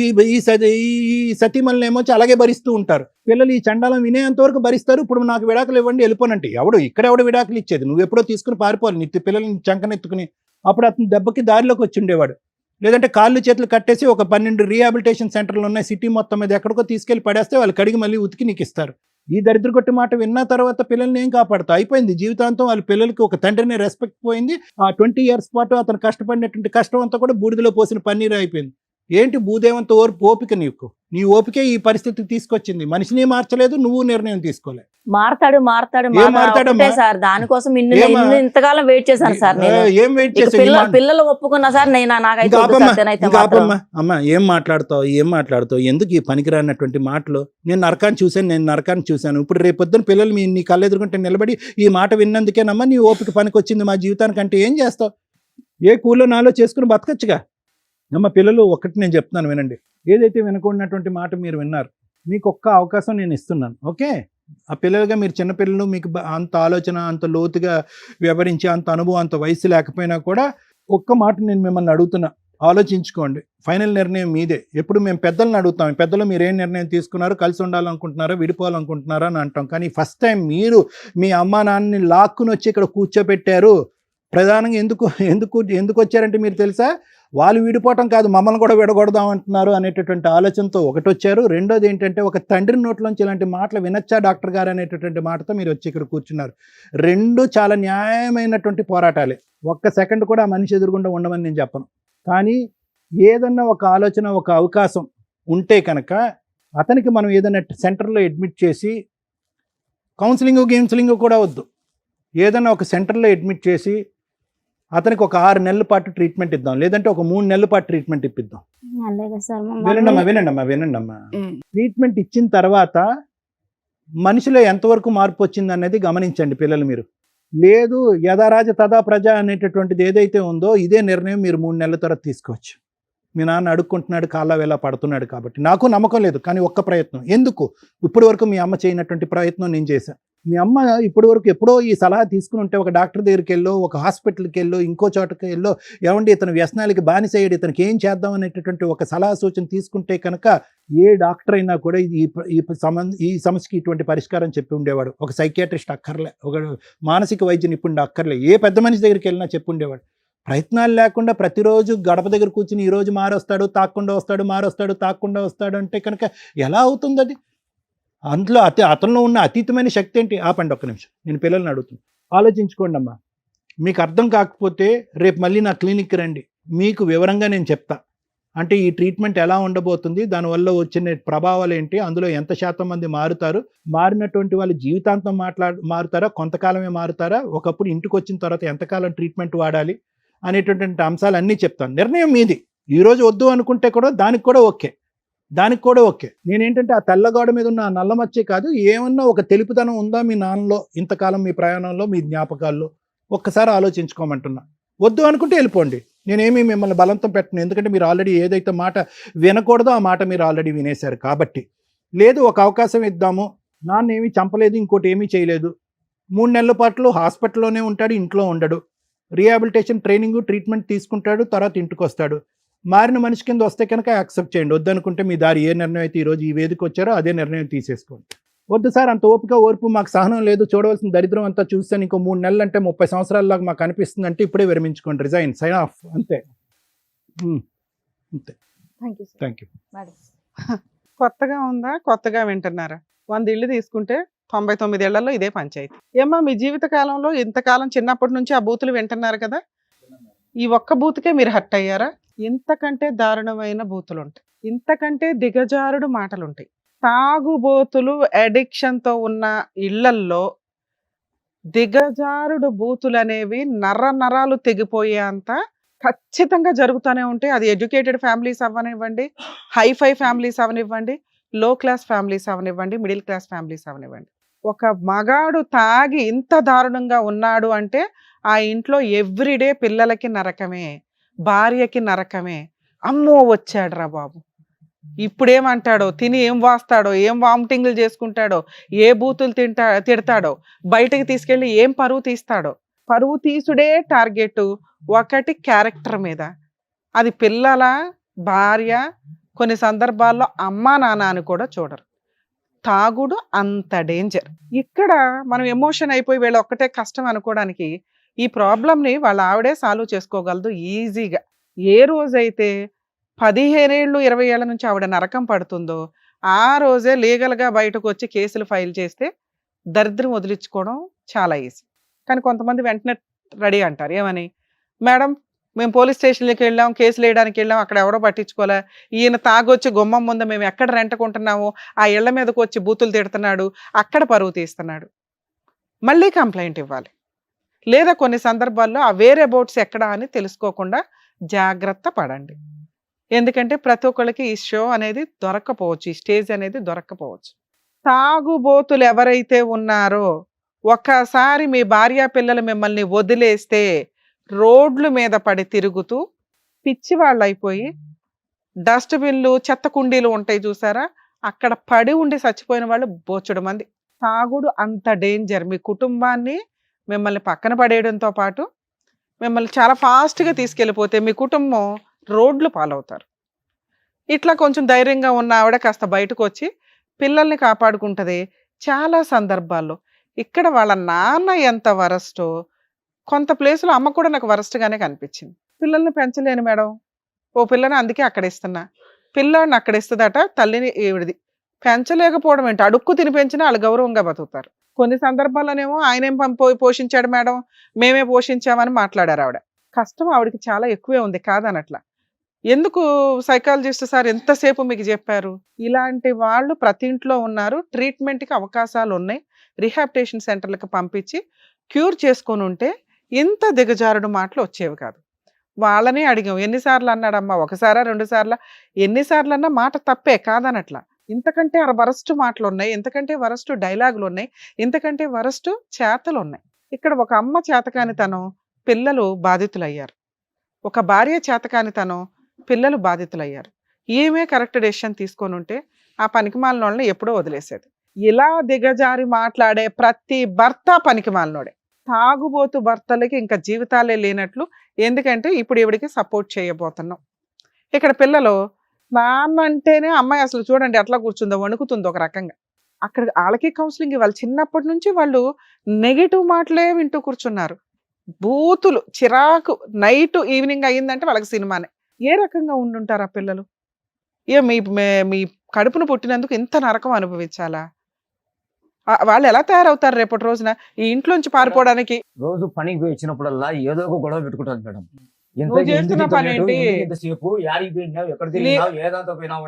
ఈ సతీమణులేమో అలాగే భరిస్తూ ఉంటారు. పిల్లలు ఈ చండాలం వినేంతవరకు భరిస్తారు. ఇప్పుడు నాకు విడాకులు ఇవ్వండి వెళ్ళిపోనంటే ఎవడు విడాకులు ఇచ్చేది? నువ్వు ఎప్పుడో తీసుకుని పారిపోవాలి నీ పిల్లల్ని చంకనెత్తుకుని. అప్పుడు అతను దెబ్బకి దారిలోకి వచ్చి ఉండేవాడు. లేదంటే కాళ్ళు చేతులు కట్టేసి ఒక 12 రీహాబిలిటేషన్ సెంటర్లు ఉన్నాయి సిటీ మొత్తం మీద, ఎక్కడికో తీసుకెళ్ళి పడేస్తే వాళ్ళు కడిగి మళ్ళీ ఉతికి నీకు ఇస్తారు. ఈ దరిద్ర కొట్టి మాట విన్న తర్వాత పిల్లల్ని ఏం కాపాడుతావు? అయిపోయింది జీవితాంతం. వాళ్ళ పిల్లలకి ఒక తండ్రిని రెస్పెక్ట్ పోయింది. ఆ 20 years పాటు అతను కష్టపడినటువంటి కష్టం అంతా కూడా బూడిదలో పోసిన పన్నీరు అయిపోయింది. ఏంటి భూదేవంత ఓపిక నీకు? నీ ఓపికే ఈ పరిస్థితికి తీసుకొచ్చింది. మనిషిని మార్చలేదు, నువ్వు నిర్ణయం తీసుకోలేదు. మారతాడు మారతాడమ్మా? సార్, దానికోసం ఇంతకాలం వెయిట్ చేశాను సార్. ఏం వెయిట్ చేసి పిల్లలు ఒప్పుకున్నా సార్, నాకైతే అమ్మా ఏం మాట్లాడుతావు? ఎందుకు ఈ పనికిరానటువంటి మాటలు? నేను నరకాన్ని చూశాను. ఇప్పుడు రేపొద్దున పిల్లలు నీ కళ్ళు ఎదుర్కొంటే నిలబడి ఈ మాట విన్నందుకేనమ్మా నీ ఓపిక పనికొచ్చింది మా జీవితానికి అంటే ఏం చేస్తావు? ఏ కూల్లో నాలో చేసుకుని బతకచ్చుగా. అమ్మ పిల్లలు, ఒకటి నేను చెప్తున్నాను వినండి. ఏదైతే వినకూడనటువంటి మాట మీరు విన్నారు, మీకు ఒక్క అవకాశం నేను ఇస్తున్నాను. ఓకే, ఆ పిల్లలుగా మీరు చిన్నపిల్లలు, మీకు అంత ఆలోచన, అంత లోతుగా వ్యవహరించే అంత అనుభవం, అంత వయసు లేకపోయినా కూడా ఒక్క మాట నేను మిమ్మల్ని అడుగుతున్నా, ఆలోచించుకోండి. ఫైనల్ నిర్ణయం మీదే. ఎప్పుడు మేము పెద్దలను అడుగుతాం, పెద్దలు మీరు ఏం నిర్ణయం తీసుకున్నారు, కలిసి ఉండాలనుకుంటున్నారా, విడిపోవాలనుకుంటున్నారా అని అంటాం. కానీ ఫస్ట్ టైం మీరు మీ అమ్మా నాన్నని లాక్కుని వచ్చి ఇక్కడ కూర్చోబెట్టారు. ప్రధానంగా ఎందుకు వచ్చారంటే మీరు తెలుసా? వాళ్ళు విడిపోవటం కాదు, మమ్మల్ని కూడా విడగొడదాం అంటున్నారు అనేటటువంటి ఆలోచనతో ఒకటి వచ్చారు. రెండోది ఏంటంటే, ఒక తండ్రి నోట్లోంచి ఇలాంటి మాటలు వినొచ్చా డాక్టర్ గారు అనేటటువంటి మాటతో మీరు వచ్చి ఇక్కడ కూర్చున్నారు. రెండు చాలా న్యాయమైనటువంటి పోరాటాలే. ఒక్క సెకండ్ కూడా ఆ మనిషి ఎదురుగుండా ఉండమని నేను చెప్పను. కానీ ఏదన్నా ఒక ఆలోచన, ఒక అవకాశం ఉంటే కనుక అతనికి మనం ఏదైనా సెంటర్లో అడ్మిట్ చేసి, కౌన్సిలింగ్ కూడా వద్దు, ఏదైనా ఒక సెంటర్లో అడ్మిట్ చేసి అతనికి ఒక 6 నెలల పాటు ట్రీట్మెంట్ ఇద్దాం, లేదంటే ఒక 3 నెలల పాటు ట్రీట్మెంట్ ఇప్పిద్దాం. వినండమ్మా. ట్రీట్మెంట్ ఇచ్చిన తర్వాత మనిషిలో ఎంతవరకు మార్పు వచ్చింది అనేది గమనించండి పిల్లలు మీరు. లేదు యథారాజ తథా ప్రజ అనేటటువంటిది ఏదైతే ఉందో ఇదే నిర్ణయం మీరు 3 నెలల తర్వాత తీసుకోవచ్చు. మీ నాన్న అడుక్కుంటున్నాడు, కాళ్ళ వేళ పడుతున్నాడు కాబట్టి. నాకు నమ్మకం లేదు, కానీ ఒక్క ప్రయత్నం. ఎందుకు ఇప్పటి వరకు మీ అమ్మ చేయనటువంటి ప్రయత్నం నేను చేశాను. మీ అమ్మ ఇప్పటి వరకు ఎప్పుడో ఈ సలహా తీసుకుని ఉంటే, ఒక డాక్టర్ దగ్గరికి వెళ్ళో, ఒక హాస్పిటల్కి వెళ్ళో, ఇంకో చోటకి వెళ్ళో, ఏమండి ఇతను వ్యసనాలకి బానిసయ్యాడు, ఇతనికి ఏం చేద్దాం అనేటటువంటి ఒక సలహా సూచన తీసుకుంటే కనుక ఏ డాక్టర్ అయినా కూడా ఈ సమస్యకి ఇటువంటి పరిష్కారం చెప్పి ఉండేవాడు. ఒక సైకియాట్రిస్ట్ అక్కర్లే, ఒక మానసిక వైద్య నిపుణుడు అక్కర్లే, ఏ పెద్ద మనిషి దగ్గరికి వెళ్ళినా చెప్పి ఉండేవాడు. ప్రయత్నాలు లేకుండా ప్రతిరోజు గడప దగ్గర కూర్చుని ఈరోజు మారొస్తాడు, తాకుండా వస్తాడు అంటే కనుక ఎలా అవుతుంది అది? అందులో అతనిలో ఉన్న అతీతమైన శక్తి ఏంటి? ఆపండి ఒక్క నిమిషం, నేను పిల్లల్ని అడుగుతున్నాను. ఆలోచించుకోండి అమ్మా. మీకు అర్థం కాకపోతే రేపు మళ్ళీ నా క్లినిక్కి రండి, మీకు వివరంగా నేను చెప్తా. అంటే ఈ ట్రీట్మెంట్ ఎలా ఉండబోతుంది, దానివల్ల వచ్చిన ప్రభావాలు ఏంటి, అందులో ఎంత శాతం మంది మారుతారు, మారినటువంటి వాళ్ళు జీవితాంతం మారుతారా, కొంతకాలమే మారుతారా, ఒకప్పుడు ఇంటికి వచ్చిన తర్వాత ఎంతకాలం ట్రీట్మెంట్ వాడాలి అనేటటువంటి అంశాలు అన్నీ చెప్తాను. నిర్ణయం మీది. ఈరోజు వద్దు అనుకుంటే కూడా దానికి కూడా ఓకే. నేనేంటంటే ఆ తెల్లగోడ మీద ఉన్న నల్ల మచ్చే కాదు, ఏమన్నా ఒక తెలుపుదనం ఉందా మీ నాన్నలో, ఇంతకాలం మీ ప్రయాణంలో, మీ జ్ఞాపకాల్లో ఒక్కసారి ఆలోచించుకోమంటున్నా. వద్దు అనుకుంటే వెళ్ళిపోండి, నేనేమి మిమ్మల్ని బలవంతం పెట్టను. ఎందుకంటే మీరు ఆల్రెడీ ఏదైతే మాట వినకూడదో ఆ మాట మీరు ఆల్రెడీ వినేశారు కాబట్టి. లేదు ఒక అవకాశం ఇద్దాము, నాన్న ఏమీ చంపలేదు, ఇంకోటి ఏమీ చేయలేదు, 3 నెలల పాటు హాస్పిటల్లోనే ఉంటాడు, ఇంట్లో ఉండడు, రీహాబిలిటేషన్ ట్రైనింగ్ ట్రీట్మెంట్ తీసుకుంటాడు, తర్వాత ఇంటికి వస్తాడు. మారిన మనిషి కింద వస్తే కనుక యాక్సెప్ట్ చేయండి. వద్దనుకుంటే మీ దారి ఏ నిర్ణయం అయితే ఈరోజు ఈ వేదిక వచ్చారో అదే నిర్ణయం తీసేసుకోండి. వద్దు సార్ అంత ఓర్పు మాకు సహనం లేదు, చూడవలసిన దరిద్రం అంతా చూస్తాను, ఇంకో 3 నెలలు అంటే 30 సంవత్సరాల్లాగా మాకు అనిపిస్తుంది అంటే ఇప్పుడే విరమించుకోండి, రిజైన్, సైన్ ఆఫ్, అంతే. అంతే. Thank you thank you. Madam. కొత్తగా ఉందా, కొత్తగా వింటున్నారా? 100 ఇళ్ళు తీసుకుంటే 99 ఏళ్లలో ఇదే పంచాయతీ. ఏమ్మా మీ జీవిత కాలంలో ఇంతకాలం చిన్నప్పటి నుంచి ఆ బూతులు వింటున్నారు కదా, ఈ ఒక్క బూతుకే మీరు హర్ట్ అయ్యారా? ఇంతకంటే దారుణమైన బూతులు ఉంటాయి, ఇంతకంటే దిగజారుడు మాటలు ఉంటాయి. తాగుబోతులు అడిక్షన్ తో ఉన్న ఇళ్లల్లో దిగజారుడు బూతులు అనేవి నరాలు తెగిపోయే అంత ఖచ్చితంగా జరుగుతూనే ఉంటాయి. అది ఎడ్యుకేటెడ్ ఫ్యామిలీస్ అవ్వనివ్వండి, హైఫై ఫ్యామిలీస్ అవనివ్వండి, లో క్లాస్ ఫ్యామిలీస్ అవనివ్వండి, మిడిల్ క్లాస్ ఫ్యామిలీస్ అవనివ్వండి. ఒక మగాడు తాగి ఇంత దారుణంగా ఉన్నాడు అంటే ఆ ఇంట్లో ఎవ్రీడే పిల్లలకి నరకమే, భార్యకి నరకమే. అమ్మో వచ్చాడు రా బాబు, ఇప్పుడేమంటాడో, తిని ఏం వాస్తాడో, ఏం వామిటింగ్లు చేసుకుంటాడో, ఏ బూతులు తిడతాడో, బయటకు తీసుకెళ్ళి ఏం పరువు తీస్తాడో. పరువు తీసుడే టార్గెట్. ఒకటి క్యారెక్టర్ మీద, అది పిల్లల, భార్య, కొన్ని సందర్భాల్లో అమ్మా నాన్న అని కూడా చూడరు. తాగుడు అంత డేంజర్. ఇక్కడ మనం ఎమోషన్ అయిపోయి వీళ్ళ ఒక్కటే కష్టం అనుకోవడానికి, ఈ ప్రాబ్లంని వాళ్ళ ఆవిడే సాల్వ్ చేసుకోగలదు ఈజీగా. ఏ రోజైతే 15 ఏళ్ళు 20 ఏళ్ల నుంచి ఆవిడ నరకం పడుతుందో ఆ రోజే లీగల్గా బయటకు వచ్చి కేసులు ఫైల్ చేస్తే దరిద్రం వదిలించుకోవడం చాలా ఈజీ. కానీ కొంతమంది వెంటనే రెడీ అంటారు, ఏమని, మేడం మేము పోలీస్ స్టేషన్కి వెళ్ళాం, కేసులు వేయడానికి వెళ్ళాం, అక్కడ ఎవరో పట్టించుకోలే, ఈయన తాగొచ్చి గుమ్మం ముందు మేము ఎక్కడ రెంటకుంటున్నామో ఆ ఇళ్ల మీదకి వచ్చి బూతులు తిడుతున్నాడు, అక్కడ పరువు తీస్తున్నాడు, మళ్ళీ కంప్లైంట్ ఇవ్వాలి. లేదా కొన్ని సందర్భాల్లో ఆ వేరే బోట్స్ ఎక్కడా అని తెలుసుకోకుండా జాగ్రత్త పడండి. ఎందుకంటే ప్రతి ఒక్కళ్ళకి ఈ షో అనేది దొరక్కపోవచ్చు, ఈ స్టేజ్ అనేది దొరక్కపోవచ్చు. తాగుబోతులు ఎవరైతే ఉన్నారో ఒక్కసారి మీ భార్యా పిల్లలు మిమ్మల్ని వదిలేస్తే రోడ్ల మీద పడి తిరుగుతూ పిచ్చి వాళ్ళు అయిపోయి, డస్ట్బిన్లు, చెత్త కుండీలు ఉంటాయి చూసారా, అక్కడ పడి ఉండి చచ్చిపోయిన వాళ్ళు బోచుడు మంది. తాగుడు అంత డేంజర్. మీ కుటుంబాన్ని మిమ్మల్ని పక్కన పడేయడంతో పాటు మిమ్మల్ని చాలా ఫాస్ట్గా తీసుకెళ్ళిపోతే మీ కుటుంబం రోడ్లు పాలవుతారు. ఇట్లా కొంచెం ధైర్యంగా ఉన్న ఆవిడ కాస్త బయటకు వచ్చి పిల్లల్ని కాపాడుకుంటుంది చాలా సందర్భాల్లో. ఇక్కడ వాళ్ళ నాన్న ఎంత వరస్టో, కొంత ప్లేస్లో అమ్మ కూడా నాకు వరస్ట్గానే కనిపించింది. పిల్లల్ని పెంచలేను మేడం, ఓ పిల్లని అందుకే అక్కడ ఇస్తున్నా, పిల్లాడిని అక్కడ ఇస్తుందట తల్లిని, ఈవిడిది పెంచలేకపోవడం ఏంటి, అడుక్కు తిని పెంచినా వాళ్ళు గౌరవంగా బతుకుతారు. కొన్ని సందర్భాల్లోనేమో ఆయనేం పోషించాడు మేడం, మేమే పోషించామని మాట్లాడారు ఆవిడ. కష్టం ఆవిడకి చాలా ఎక్కువే ఉంది కాదనట్లా. ఎందుకు సైకాలజిస్ట్ సార్ ఎంతసేపు మీకు చెప్పారు? ఇలాంటి వాళ్ళు ప్రతి ఇంట్లో ఉన్నారు, ట్రీట్మెంట్కి అవకాశాలు ఉన్నాయి, రిహాబిటేషన్ సెంటర్లకు పంపించి క్యూర్ చేసుకొని ఉంటే ఇంత దిగజారుడు మాటలు వచ్చేవి కాదు. వాళ్ళని అడిగాం, ఎన్నిసార్లు అన్నాడమ్మా, ఒకసారా 2 సార్లు, ఎన్నిసార్లు అన్నా మాట తప్పే కాదనట్లా. ఇంతకంటే వరస్ట్ మాటలు ఉన్నాయి, ఇంతకంటే వరస్ట్ డైలాగులు ఉన్నాయి, ఇంతకంటే వరస్ట్ చేతలు ఉన్నాయి. ఇక్కడ ఒక అమ్మ చేతకానితనం, పిల్లలు బాధితులయ్యారు. ఒక భార్య చేతకానితనం, పిల్లలు బాధితులయ్యారు. ఈమె కరెక్ట్ డెసిషన్ తీసుకొని ఉంటే ఆ పనికిమాలిన వాళ్ళని ఎప్పుడో వదిలేసేది. ఇలా దిగజారి మాట్లాడే ప్రతి భర్త పనికిమాలినోడే. తాగుబోతు భర్తలకి ఇంకా జీవితాలే లేనట్లు. ఎందుకంటే ఇప్పుడు ఈవిడికి సపోర్ట్ చేయబోతున్నాం. ఇక్కడ పిల్లలు నాన్న అంటేనే అమ్మాయి అసలు చూడండి ఎట్లా కూర్చుందో, వణుకుతుందో ఒక రకంగా. అక్కడ వాళ్ళకి కౌన్సిలింగ్ ఇవ్వాలి. చిన్నప్పటి నుంచి వాళ్ళు నెగిటివ్ మాటలే వింటూ కూర్చున్నారు. బూతులు, చిరాకు, నైట్ ఈవినింగ్ అయ్యిందంటే వాళ్ళకి సినిమానే. ఏ రకంగా ఉండుంటారు ఆ పిల్లలు? మీ కడుపును పుట్టినందుకు ఇంత నరకం అనుభవించాలా? వాళ్ళు ఎలా తయారవుతారు రేపటి రోజున ఈ ఇంట్లోంచి పారిపోవడానికి? రోజు పనికి పోయి వచ్చినప్పుడల్లా ఏదో ఒక గొడవ పెట్టుకుంటారు మేడం. నువ్వు చేస్తున్న పని ఏంటి?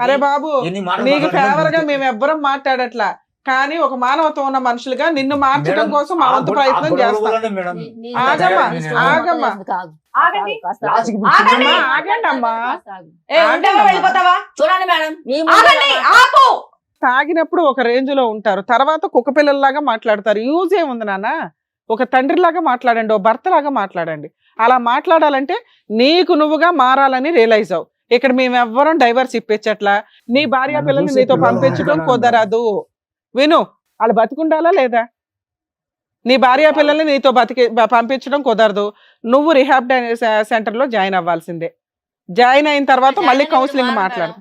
అరే బాబు, నీకు ఫేవర్ గా మేము ఎవ్వరం మాట్లాడట్లా, కానీ ఒక మానవత్వం ఉన్న మనుషులుగా నిన్ను మార్చడం కోసం మా వంతు ప్రయత్నం చేస్తాం. ఆగమ్మా, ఆగమ్మా, ఆగండి. ఆగండి అమ్మా. చూడండి మేడం, తాగినప్పుడు ఒక రేంజ్ లో ఉంటారు, తర్వాత కుక్క పిల్లల్లాగా మాట్లాడతారు. యూజ్ ఏముంది నాన్న? ఒక తండ్రిలాగా మాట్లాడండి, ఓ భర్తలాగా మాట్లాడండి. అలా మాట్లాడాలంటే నీకు నువ్వుగా మారాలని రియలైజ్ అవు. ఇక్కడ మేమెవ్వరం డైవర్స్ ఇప్పించట్లా, నీ భార్య పిల్లల్ని నీతో పంపించడం కుదరదు. విను, వాళ్ళు బతికుండాలా లేదా? నీ భార్య పిల్లల్ని నీతో పంపించడం కుదరదు. నువ్వు రిహాబ్ సెంటర్లో జాయిన్ అవ్వాల్సిందే. జాయిన్ అయిన తర్వాత మళ్ళీ కౌన్సిలింగ్ మాట్లాడు.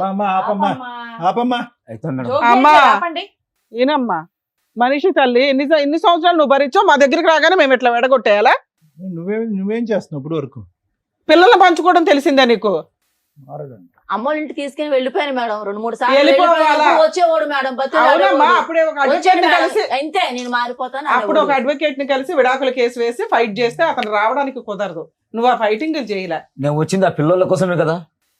అమ్మా ఆపమ్మా ఆపమ్మా. అయితే మేడం జోక్ అమ్మా. చేస్తే ఆపండి. ఏనమ్మా మనిషి తల్లి ఎన్ని సంవత్సరాలు నువ్వు భరించావు, మా దగ్గరికి రాగానే మేము ఇట్లా వెడగొట్టేయాలా? నువ్వేం చేస్తున్నావు ఇప్పుడు వరకు? పిల్లల్ని పంచుకోవడం తెలిసిందా నీకు? మారదండి. అమ్మోళ్ళ ఇంటికి తీసుకుని వెళ్ళిపోయాను మేడం 2-3 సార్లు వెళ్ళిపోవాలా? వెళ్ళిపోయాను. వచ్చేవాడు మేడం అవునమ్మా, అప్పుడే ఒక అడ్వకేట్ ని కలిసి అంతే నేను మారిపోతాను అప్పుడు ఒక అడ్వకేట్ ని కలిసి విడాకుల కేసు వేసి ఫైట్ చేస్తే అతను రావడానికి కుదరదు. నువ్వు ఆ ఫైటింగ్ చేయలే. నేను వచ్చింది ఆ పిల్లల కోసమే కదా,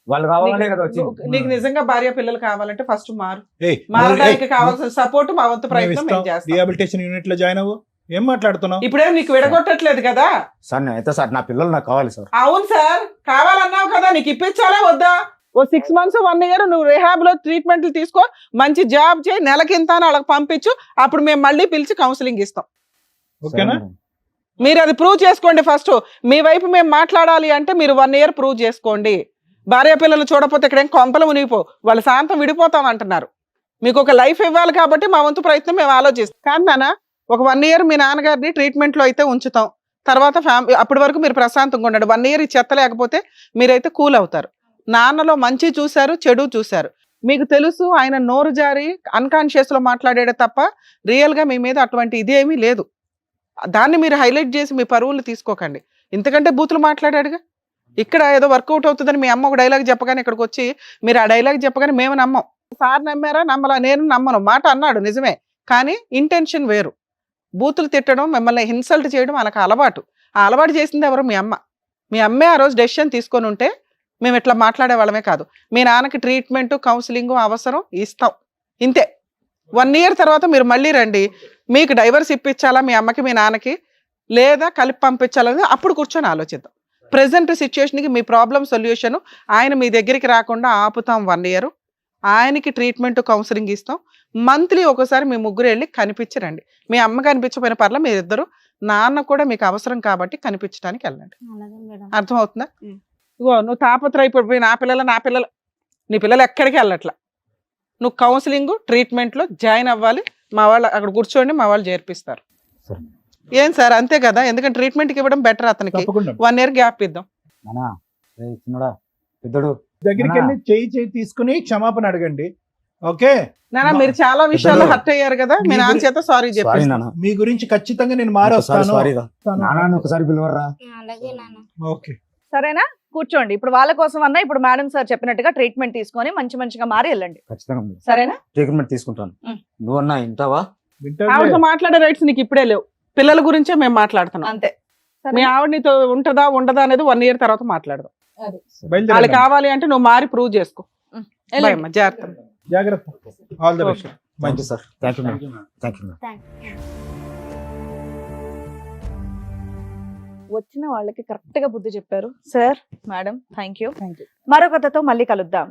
వాళ్ళు కావాలనే కదా వచ్చింది. నీకు నిజంగా భార్య పిల్లలు కావాలంటే ఫస్ట్ మారు. ఏయ్, మారడానికి కావాల్సిన సపోర్ట్ మా వంతు ప్రయత్నం మేము చేస్తాం. రిహాబిలిటేషన్ యూనిట్ లో జాయిన్ అవ్వు. ఏం మాట్లాడుతున్నావు? ఇప్పుడే నీకు విడగొట్టట్లేదు కదా. సార్ అయితే సార్ నా పిల్లలు నాకు కావాలి సార్. అవును సార్, కావాలన్నావు కదా, నీకు ఇప్పించాలా వద్దా? ఓ 6 months 1 year నువ్వు రిహాబ్ లో ట్రీట్మెంట్లు తీసుకో, మంచి జాబ్ చేయి, నెలకింత అని వాళ్ళకి పంపించు, అప్పుడు మేము మళ్ళీ పిలిచి కౌన్సిలింగ్ ఇస్తాం. ఓకేనా? మీరు అది ప్రూవ్ చేసుకోండి ఫస్ట్. మీ వైపు మేము మాట్లాడాలి అంటే మీరు 1 year ప్రూవ్ చేసుకోండి. భార్య పిల్లలు చూడకపోతే ఇక్కడ ఏం కొంపలు మునిగిపో, వాళ్ళు శాంతం విడిపోతాం అంటున్నారు. మీకు ఒక లైఫ్ ఇవ్వాలి కాబట్టి మా వంతు ప్రయత్నం మేము ఆలోచిస్తాం. కానీ నాన్న ఒక 1 year మీ నాన్నగారిని ట్రీట్మెంట్ లో అయితే ఉంచుతాం. తర్వాత అప్పటి వరకు మీరు ప్రశాంతంగా ఉండండి. 1 year ఈ చెత్త లేకపోతే మీరైతే కూల్ అవుతారు. నాన్నలో మంచి చూశారు, చెడు చూశారు. మీకు తెలుసు ఆయన నోరు జారి అన్కాన్షియస్ లో మాట్లాడాడే తప్ప రియల్ గా మీ మీద అటువంటి ఇదేమీ లేదు. దాన్ని మీరు హైలైట్ చేసి మీ పరువులు తీసుకోకండి. ఇంతకంటే బూతులు మాట్లాడాడుగా. ఇక్కడ ఏదో వర్కౌట్ అవుతుందని మీ అమ్మ ఒక డైలాగ్ చెప్పగానే ఇక్కడికి వచ్చి మీరు ఆ డైలాగ్ చెప్పగానే మేము నమ్మం. సార్ నమ్మారా? నమ్మలా? నేను నమ్మను. మాట అన్నాడు నిజమే, కానీ ఇంటెన్షన్ వేరు. బూతులు తిట్టడం, మిమ్మల్ని ఇన్సల్ట్ చేయడం వాళ్ళకి అలవాటు. ఆ అలవాటు చేసింది ఎవరు? మీ అమ్మ. మీ అమ్మే ఆ రోజు డెసిషన్ తీసుకొని ఉంటే మేము ఇట్లా మాట్లాడే వాళ్ళమే కాదు. మీ నాన్నకి ట్రీట్మెంట్ కౌన్సిలింగ్ అవసరం, ఇస్తాం. ఇంతే. 1 year తర్వాత మీరు మళ్ళీ రండి. మీకు డైవర్స్ ఇప్పించాలా మీ అమ్మకి మీ నాన్నకి, లేదా కలిపి పంపించాలని అప్పుడు కూర్చొని ఆలోచిద్దాం. ప్రెసెంట్ సిచ్యుయేషన్కి మీ ప్రాబ్లం సొల్యూషన్ ఆయన మీ దగ్గరికి రాకుండా ఆపుతాం 1 year. ఆయనకి ట్రీట్మెంట్ కౌన్సిలింగ్ ఇస్తాం. మంత్లీ ఒకసారి మీ ముగ్గురు వెళ్ళి కనిపించరండి. మీ అమ్మ కనిపించకపోయిన పర్ల మీరిద్దరు, నాన్న కూడా మీకు అవసరం కాబట్టి కనిపించడానికి వెళ్ళండి. అలాగే మేడం. అర్థమవుతుందా? ఇగో నువ్వు తాపత్రయపడిపోయి నా పిల్లలు నీ పిల్లలు ఎక్కడికి వెళ్ళట్లా. నువ్వు కౌన్సిలింగ్ ట్రీట్మెంట్లో జాయిన్ అవ్వాలి. మా వాళ్ళు అక్కడ కూర్చోండి, మా వాళ్ళు చేర్పిస్తారు. సరే. ఏం సార్ అంతే కదా, ఎందుకంటే ట్రీట్మెంట్కి ఇవ్వడం బెటర్. అతనికి తప్పకుండా 1 year గ్యాప్ ఇద్దాం. నానా చిన్నడా పెద్దడు దగ్గరికి వెళ్ళి చేయి తీసుకుని క్షమాపణ అడగండి. ఓకే, నాన్న మీరు చాలా విషయాల్లో హర్ట్ అయ్యారు కదా, మీ నాన్న చేత సారీ సారీ చెప్పాను. నాన్న, మీ గురించి ఖచ్చితంగా నేను మారి వస్తాను. సారీగా నాన్న ఒకసారి పిలవర్రా. అలాగే నాన్న. ఓకే, సరేనా? కూర్చోండి. ఇప్పుడు వాళ్ళ కోసం అన్నా ఇప్పుడు మేడం సార్ చెప్పినట్టుగా ట్రీట్మెంట్ తీసుకొని మంచిగా మారి వెళ్ళండి. ఖచ్చితంగా సరేనా? ట్రీట్మెంట్ తీసుకుంటాను. ఉం. నువ్వన్నా వింటావా? ఆవిడతో మాట్లాడే రైట్స్ నీకు ఇప్పుడే లేవు. పిల్లల గురించే మేము మాట్లాడుతున్నాం. అంతే. మీ ఆవిడ నీతో ఉంటదా ఉండదా అనేది 1 year తర్వాత మాట్లాడదాం. వాళ్ళు బయలుదేరండి. కావాలి అంటే నువ్వు మారి ప్రూవ్ చేసుకో. వెళ్ళండి. బాయ్ అమ్మా, జాగ్రత్త. జాగ్రత్త. All the best. Thank you sir. Thank you madam. Thank you. వచ్చిన వాళ్ళకి కరెక్ట్ గా బుద్ధి చెప్పారు sir, madam. Thank you. Thank you. మరొకతో మళ్ళీ కలుద్దాం.